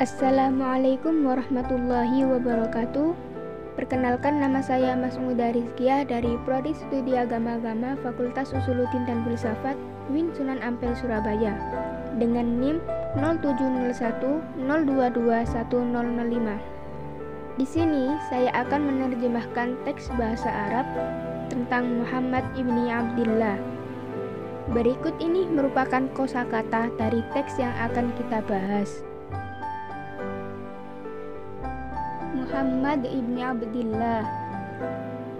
Assalamualaikum warahmatullahi wabarakatuh. Perkenalkan, nama saya Masmuda Rizkiah dari Prodi Studi Agama-Agama Fakultas Usuluddin dan Filsafat UIN Sunan Ampel Surabaya dengan NIM 0701022105. Di sini saya akan menerjemahkan teks bahasa Arab tentang Muhammad ibni Abdillah. Berikut ini merupakan kosakata dari teks yang akan kita bahas. Muhammad ibni Abdillah.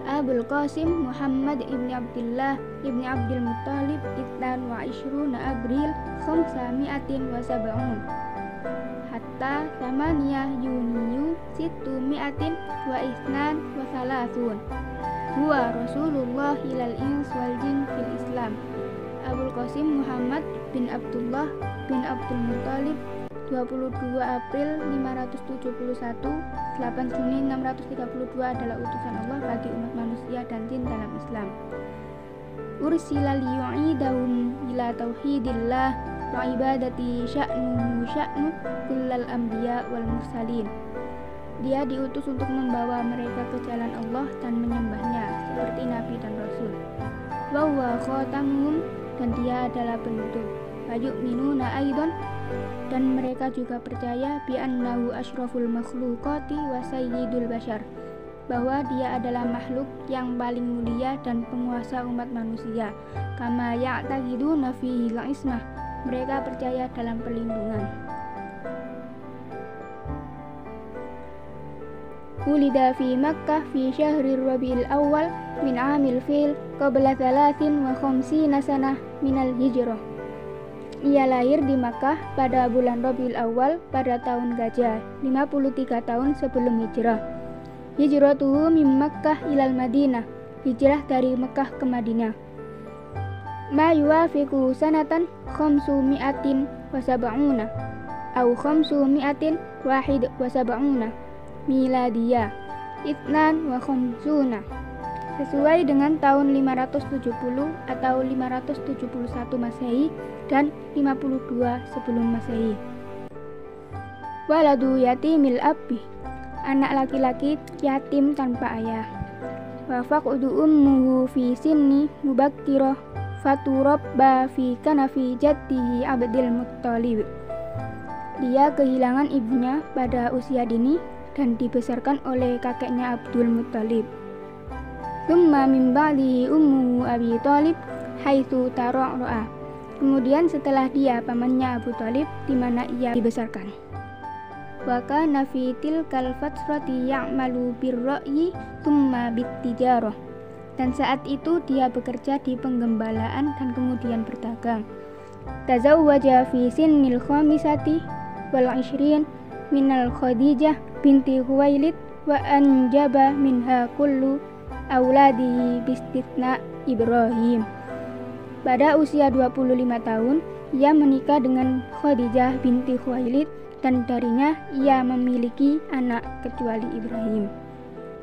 Abul Qasim Muhammad ibni Abdillah ibni Abdul Muttalib Itlan wa Ishruna Abril Khamsamiatin wa Sab'un Hatta Thamaniya Yuniyu Situmiatin wa Isnan wa Salasun Huwa Rasulullah ilal ins wal jin fil Islam. Abul Qasim Muhammad bin Abdullah bin Abdul Muttalib 22 April 571 8 Juni 632 adalah utusan Allah bagi umat manusia dan jin dalam Islam. Ursila liyu'idahum ila tauhidillah wa ibadati sya'nu kullal anbiya wal mursalin. Dia diutus untuk membawa mereka ke jalan Allah dan menyembahnya seperti nabi dan rasul. Wa huwa khatamuhum, dan dia adalah penutup. Wa yu'minuna aidan, dan mereka juga percaya bi annahu asyraful makhluqati wa sayyidul bashar, bahwa dia adalah makhluk yang paling mulia dan penguasa umat manusia. Kama ya'taqiduna fihi al-ismah, mereka percaya dalam perlindungan. Ulida fi Makkah fi syahri Rabiul Awal min amil fil qabla 53 sanah minal hijrah. Ia lahir di Makkah pada bulan Rabiul Awal pada tahun Gajah, 53 tahun sebelum hijrah. Hijratuhu min Makkah ilal Madinah, hijrah dari Makkah ke Madinah. Ma yuwafiqu sanatan khamsumi'atin wa sab'una au khamsumi'atin wahid wa sab'una miladiyah Itnan wa khamsuna, sesuai dengan tahun 570 atau 571 Masehi dan 52 sebelum Masehi. Waladu yatimil abbi, anak laki-laki yatim tanpa ayah. Wa faqdu ummuhu fi sinni mubakkirah faturabba fi kanafi jaddihi Abdul Muttalib. Dia kehilangan ibunya pada usia dini dan dibesarkan oleh kakeknya Abdul Muttalib. Thumma min ba'di ummuhu Abi Thalib haitsu tara'ra. Kemudian setelah dia pamannya Abu Thalib di mana ia dibesarkan. Wa kana fi tilkal fatrati ya'malu birra'yi thumma bittijarah. Dan saat itu dia bekerja di penggembalaan dan kemudian berdagang. Tazawwaja fi sinnil khamisati wal 20 minal Khadijah binti Khuwailid wa anjaba minha kullu auladihi bistithna Ibrahim. Pada usia 25 tahun, ia menikah dengan Khadijah binti Khuwailid dan darinya ia memiliki anak kecuali Ibrahim.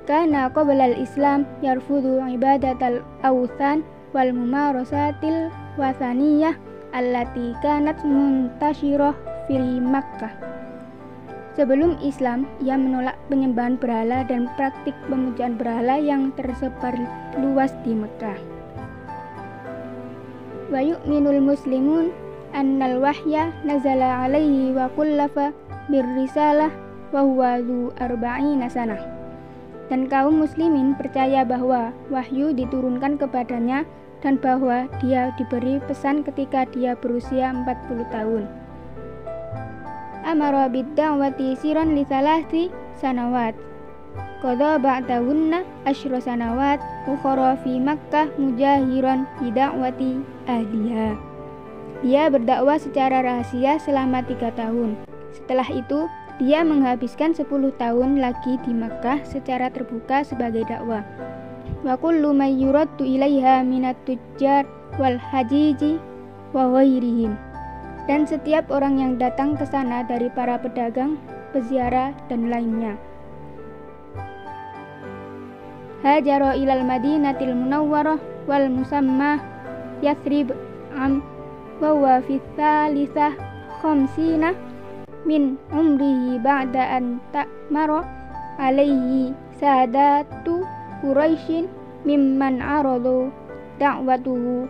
Kana qabla al-Islam yarfudu ibadatal awthan wal mumarasatil wathaniyah allati kanat muntashirah fi Makkah. Sebelum Islam, ia menolak penyembahan berhala dan praktik pemujaan berhala yang tersebar luas di Mekah. Wa yu'minul muslimun annal wahya nazala alaihi wa kullafa birrisalah wa huwa dzu 40 sanah. Dan kaum muslimin percaya bahwa wahyu diturunkan kepadanya dan bahwa dia diberi pesan ketika dia berusia 40 tahun. Amara bid-da'wati siran li thalathi sanawat. Qadha ba'dahunna asyra sanawat ukhra fi Makkah mujahiran bi da'wati ahliha. Dia berdakwah secara rahasia selama 3 tahun. Setelah itu, dia menghabiskan 10 tahun lagi di Makkah secara terbuka sebagai dakwah. Wa kullu may yuraddu ilaiha minat tujjar wal hajiji wa ghairihim. Dan setiap orang yang datang ke sana dari para pedagang, peziarah, dan lainnya. Hajara ilal Madinatil Munawwarah wal musamma Yathrib am wa huwa fi thalithah khamsina min umrihi ba'da an ta'mara alaihi sadatu Quraisyin mimman aradu da'watuhu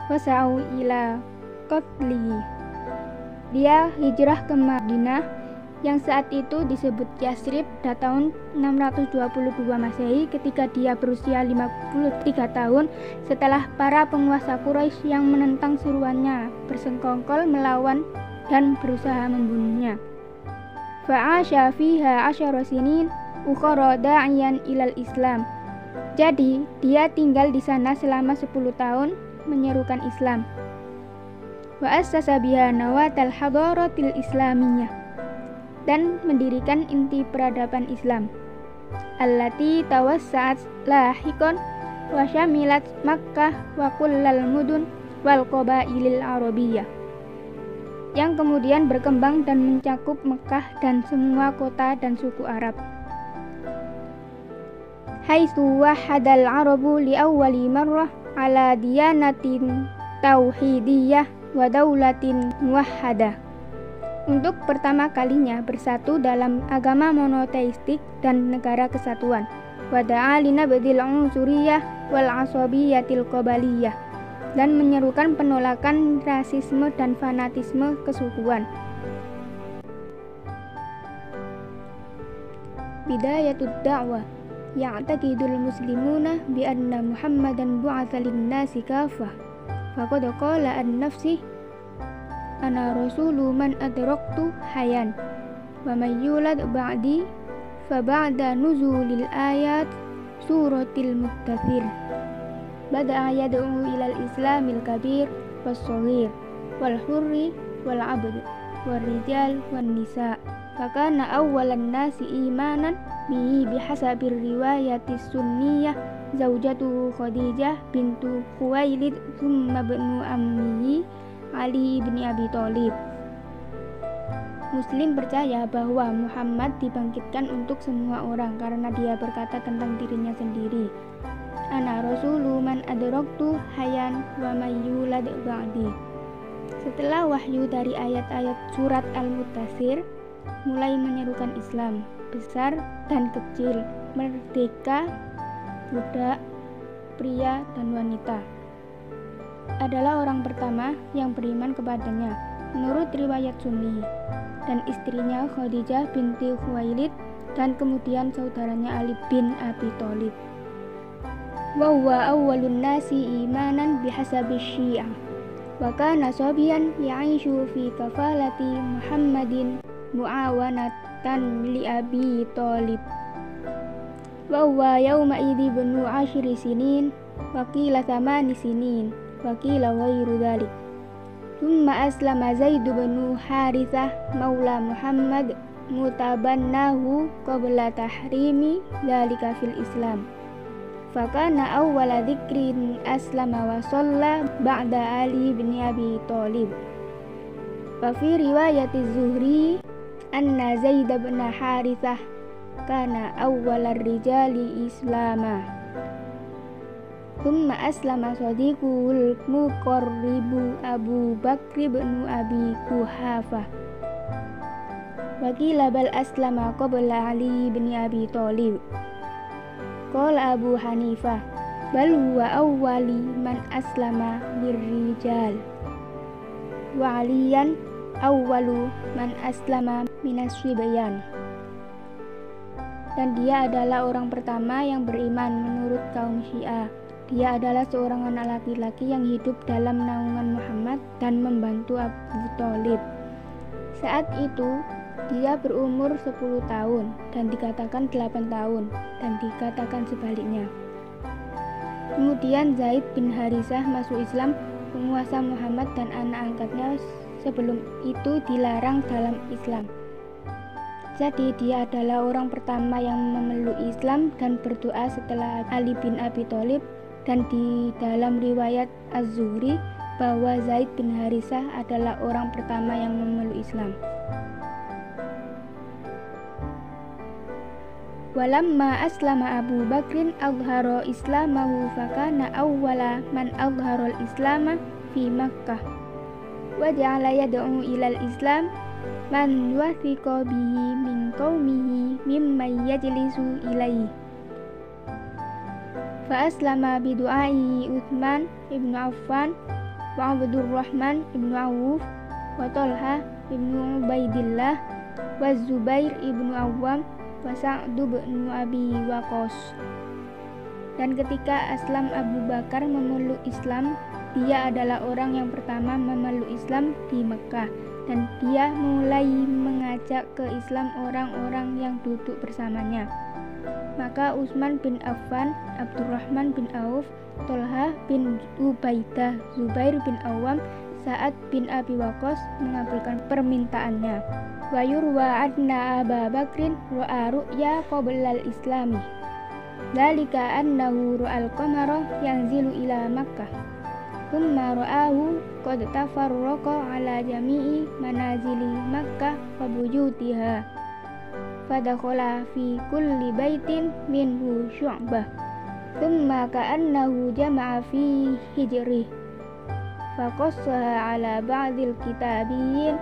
wasa'u ila qatlihi. Dia hijrah ke Madinah yang saat itu disebut Yasrib pada tahun 622 Masehi ketika dia berusia 53 tahun setelah para penguasa Quraisy yang menentang seruannya bersekongkol melawan dan berusaha membunuhnya. Fa'asha fiha asyara sinin ukhara da'iyan ilal Islam. Jadi, dia tinggal di sana selama 10 tahun menyerukan Islam. Wa assasa biha nawatal hadaratil islamiyah, dan mendirikan inti peradaban Islam. Allati tawassa'at lahiqan wa syamilat Makkah wa kullal mudun wal qabailil arabiyyah, yang kemudian berkembang dan mencakup Mekah dan semua kota dan suku Arab. Haitsu wahadal arabu li awwali marrah ala diyanatin tauhidiyah wa daulatin muwahhadah. Untuk pertama kalinya bersatu dalam agama monoteistik dan negara kesatuan. Wa da'a li nabdil unsuriyah wal asabiyatil qabaliyah, dan menyerukan penolakan rasisme dan fanatisme kesukuan. Bidayatud da'wah. Ya'taqidul muslimuna bi anna Muhammadan bu'atsa lin-nasi kafah. Faqad qala an-nafsi ana rasulu man adraktu hayan wa may yulad ba'di fa ba'da nuzulil ayat suratil muddathir bada'a yad'u ilal islamil kabir was-shaghir wal hurri wal 'abd wal rijal wan nisa. Fakana awwalan nasi imanan bihi bihasabir riwayatis sunniyah zaujatuhu Khadijah bintu Khuwailid thumma ibnu ammihi Ali bin Abi Thalib. Muslim percaya bahwa Muhammad dibangkitkan untuk semua orang karena dia berkata tentang dirinya sendiri, ana rasulu man adraktu hayan wa may yulad ba'di. Setelah wahyu dari ayat-ayat surat Al-Muddatsir, mulai menyerukan Islam, besar dan kecil, merdeka, budak, pria dan wanita. Adalah orang pertama yang beriman kepadanya menurut riwayat Sunni, dan istrinya Khadijah binti Khuwailid, dan kemudian saudaranya Ali bin Abi Thalib. Wa huwa awwalun nasi imanan bihasabi Syiah. Wa kana sabiyan ya'ishu fi kafalati Muhammadin mu'awanatan li Abi Thalib. Wa huwa yawma idzi banu 10 sinin wa qila 8 sinin wa qila ghairu dzalik. Thumma aslama Zaid bin Harithah maula Muhammad mutabannahu qabla tahrimi dzalika fil Islam. Fakana awwala dzikrin aslama wa shalla ba'da Ali bin Abi Thalib. Wa fi riwayati Zuhri anna Zaid bin Harithah kana awwalar rijali islama. Thumma aslama sadiqul muqarribu Abu Bakr bin Abi Quhafah. Wa qila bal aslama qabla Ali bin Abi Thalib. Qala Abu Hanifah bal huwa awwali man aslama birrijal wa aliyan awwalu man aslama minas swibyan. Dan dia adalah orang pertama yang beriman menurut kaum Syiah. Dia adalah seorang anak laki-laki yang hidup dalam naungan Muhammad dan membantu Abu Thalib. Saat itu dia berumur 10 tahun dan dikatakan 8 tahun dan dikatakan sebaliknya. Kemudian Zaid bin Harithah masuk Islam, penguasa Muhammad dan anak angkatnya sebelum itu dilarang dalam Islam. Jadi dia adalah orang pertama yang memeluk Islam dan berdoa setelah Ali bin Abi Thalib, dan di dalam riwayat Az-Zuhri bahwa Zaid bin Harithah adalah orang pertama yang memeluk Islam. Walamma aslama Abu Bakrin azhara islamahu fakana awwala man azharal islama fi Makkah wa ja'ala yad'u ilal Islam man yuwathiqa bihi min qaumihi mimman yajlisu ilaihi. Fa aslama bidu'ai Utsman ibnu Affan wa Abdurrahman ibnu Auf wa Talha ibnu Ubaidillah wa Zubair ibnu Awwam wa Sa'd ibnu Abi Waqqas. Dan ketika Aslam Abu Bakar memeluk Islam, dia adalah orang yang pertama memeluk Islam di Mekah, dan dia mulai mengajak ke Islam orang-orang yang duduk bersamanya. Maka Utsman bin Affan, Abdurrahman bin Auf, Tolha bin Ubaidah, Zubair bin Awam, Sa'ad bin Abi Waqqas mengabulkan permintaannya. Wa yurwa anna Aba Bakrin ra'a ru'ya qabla al-islami. Dzalika annahu ra'al qamara yanzilu ila Makkah. Thumma ra'ahu qad tafarraqa ala jami'i manazili Makkah wa buyutiha. Fadakhala fi kulli baitin minhu syu'bah. Thumma ka'annahu jama'a fi hijrih. Faqassaha ala ba'dil kitabiyyin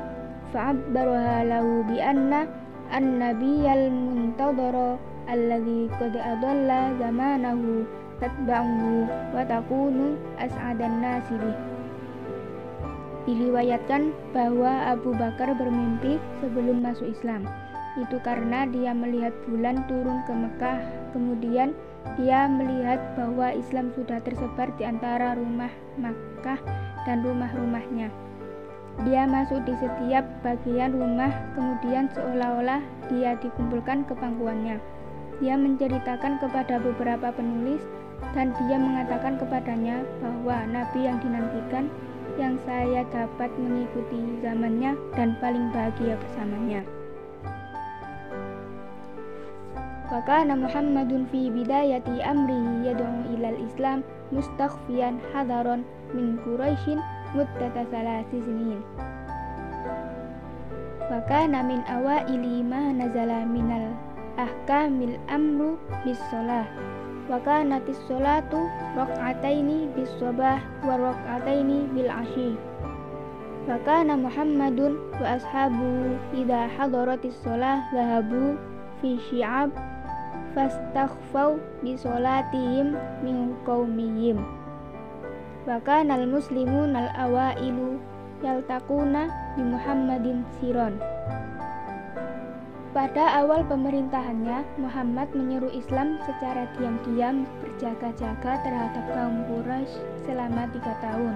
fa'abbaraha lahu bi anna an-nabiyyal muntadhara alladhi qad adalla zamanahu tatba'uhu wa takunu as'adan nasi bih. Diriwayatkan bahwa Abu Bakar bermimpi sebelum masuk Islam. Itu karena dia melihat bulan turun ke Mekah. Kemudian dia melihat bahwa Islam sudah tersebar di antara rumah Makkah dan rumah-rumahnya. Dia masuk di setiap bagian rumah, kemudian seolah-olah dia dikumpulkan ke pangkuannya. Dia menceritakan kepada beberapa penulis, dan dia mengatakan kepadanya bahwa Nabi yang dinantikan, yang saya dapat mengikuti zamannya dan paling bahagia bersamanya. Wa kana Muhammadun fi bidayati amrihi yad'u ilal Islam mustakhfiyan hadaron min Quraisyin muddata salasi sinin. Wa kana min awaili ma nazala minal ahkamil amru bis shalah. Wa kanatis sholatu rak'ataini bis sabah wa rak'ataini bil asyi. Wa kana Muhammadun wa ashabu idza hadaratis shalah dhahabu fi syi'ab fastakhfau bi sholatihim min qaumihim. Wa kana al-muslimun al-awailu yaltaquna bi Muhammadin siron. Pada awal pemerintahannya, Muhammad menyeru Islam secara diam-diam berjaga-jaga terhadap kaum Quraisy selama 3 tahun.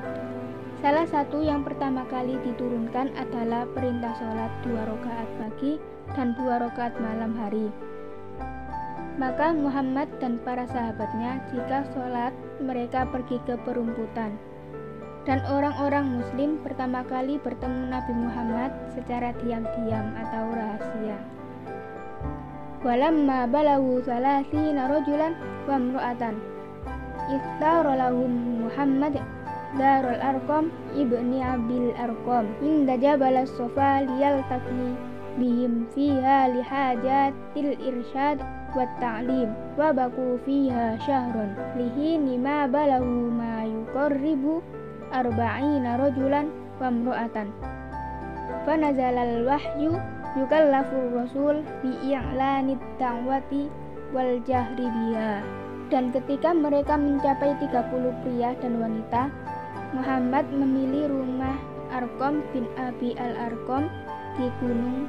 Salah satu yang pertama kali diturunkan adalah perintah sholat 2 rakaat pagi dan 2 rakaat malam hari. Maka Muhammad dan para sahabatnya jika sholat mereka pergi ke perumputan. Dan orang-orang muslim pertama kali bertemu Nabi Muhammad secara diam-diam atau rahasia. Walamma balagu salasina rajulan wa imra'atan ikhtara lahum Muhammad Darul Arqam ibni Abil Arqam inda Jabal as-Safa liyaltaqi bihim fiha lihajatil irsyad wat ta'lim wa baku fiha syahrun lihini ma balahu ma yuqarribu arba'ina rajulan wa imra'atan. Fanazalal wahyu yukallafur rasul bi i'lanid da'wati wal jahri biha. Dan ketika mereka mencapai 30 pria dan wanita, Muhammad memilih rumah Arqam bin Abi al-Arqam di gunung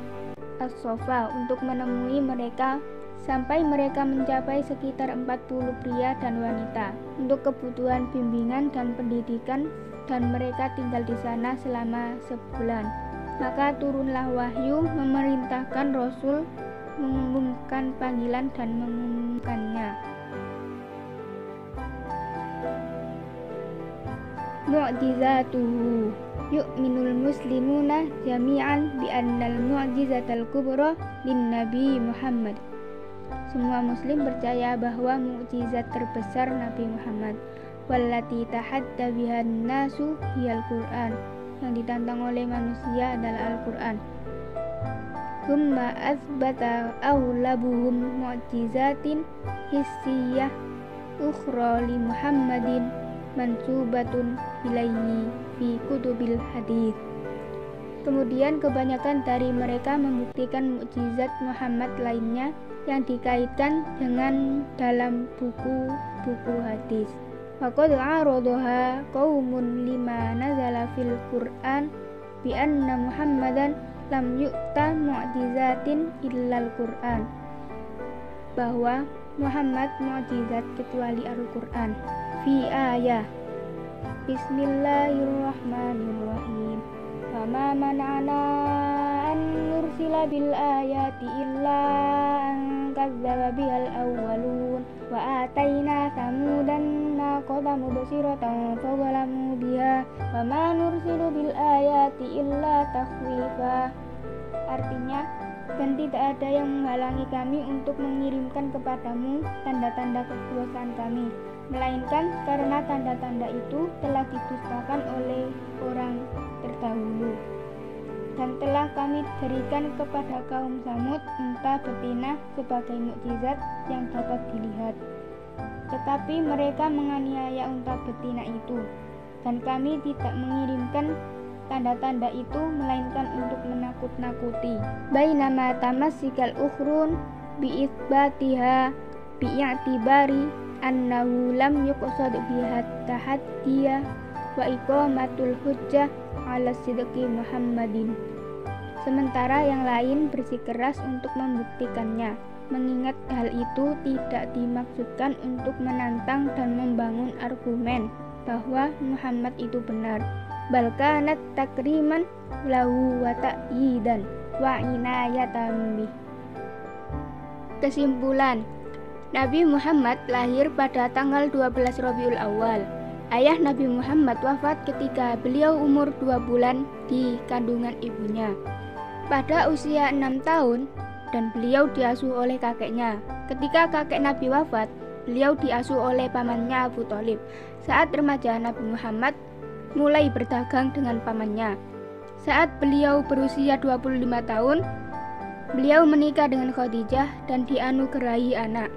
As-Safa untuk menemui mereka sampai mereka mencapai sekitar 40 pria dan wanita untuk kebutuhan bimbingan dan pendidikan, dan mereka tinggal di sana selama sebulan. Maka turunlah wahyu memerintahkan Rasul mengumumkan panggilan dan mengumumkannya. Mu'jizatuhu yu'minul muslimuna jami'an bi annal mu'jizatal kubra lin Nabi Muhammad. Semua muslim percaya bahwa mukjizat terbesar Nabi Muhammad, wallati tahadda bihan nasu hiyal Qur'an, yang ditantang oleh manusia adalah Al-Qur'an. Thumma asbata awlabuhum mu'jizatin hissiyah ukhra li Muhammadin mansubatun ilaihi fi kutubil hadith. Kemudian kebanyakan dari mereka membuktikan mukjizat Muhammad lainnya yang dikaitkan dengan dalam buku-buku hadis. Faqad aradoha qaumun lima nazala fil Qur'an bi anna Muhammadan lam yu'ta mu'jizatin illal Qur'an, bahwa Muhammad mu'jizat kecuali Al-Qur'an. Fi ayah Bismillahirrahmanirrahim. Wa ma mana'ana an nursila bil ayati illa an kadzdzaba bihal awwalun wa ataina samudan naqata mubsiratan fadzalamu biha wa ma nursilu bil ayati illa takhwifa. Artinya, dan tidak ada yang menghalangi kami untuk mengirimkan kepadamu tanda-tanda kekuasaan kami, melainkan karena tanda-tanda itu telah didustakan oleh orang terdahulu. Dan telah kami berikan kepada kaum Samud unta betina sebagai mukjizat yang dapat dilihat. Tetapi mereka menganiaya unta betina itu, dan kami tidak mengirimkan tanda-tanda itu melainkan untuk menakut-nakuti. Bainama tamassikal ukhrun bi'itsbatiha bi'atibari annahu lam yuqsad biha tahaddiya wa iqamatul hujjah ala sidqi Muhammadin. Sementara yang lain bersikeras untuk membuktikannya, mengingat hal itu tidak dimaksudkan untuk menantang dan membangun argumen bahwa Muhammad itu benar, balkanat takriman lahu wa ta'yidan wa inayatan bih. Kesimpulan, Nabi Muhammad lahir pada tanggal 12 Rabiul Awal. Ayah Nabi Muhammad wafat ketika beliau umur 2 bulan di kandungan ibunya. Pada usia 6 tahun, dan beliau diasuh oleh kakeknya. Ketika kakek Nabi wafat, beliau diasuh oleh pamannya Abu Thalib. Saat remaja, Nabi Muhammad mulai berdagang dengan pamannya. Saat beliau berusia 25 tahun, beliau menikah dengan Khadijah dan dianugerahi anak.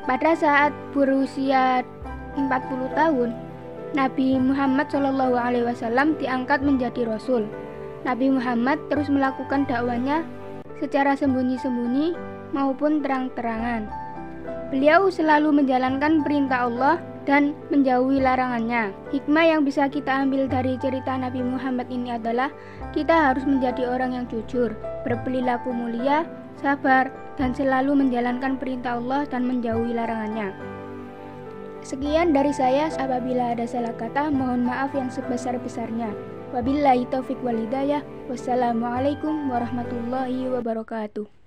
Pada saat berusia 40 tahun, Nabi Muhammad SAW diangkat menjadi Rasul. Nabi Muhammad terus melakukan dakwanya secara sembunyi-sembunyi maupun terang-terangan. Beliau selalu menjalankan perintah Allah dan menjauhi larangannya. Hikmah yang bisa kita ambil dari cerita Nabi Muhammad ini adalah kita harus menjadi orang yang jujur, berperilaku mulia, sabar, dan selalu menjalankan perintah Allah dan menjauhi larangannya. Sekian dari saya. Apabila ada salah kata, mohon maaf yang sebesar-besarnya. Wabillahi taufiq wal hidayah. Wassalamualaikum warahmatullahi wabarakatuh.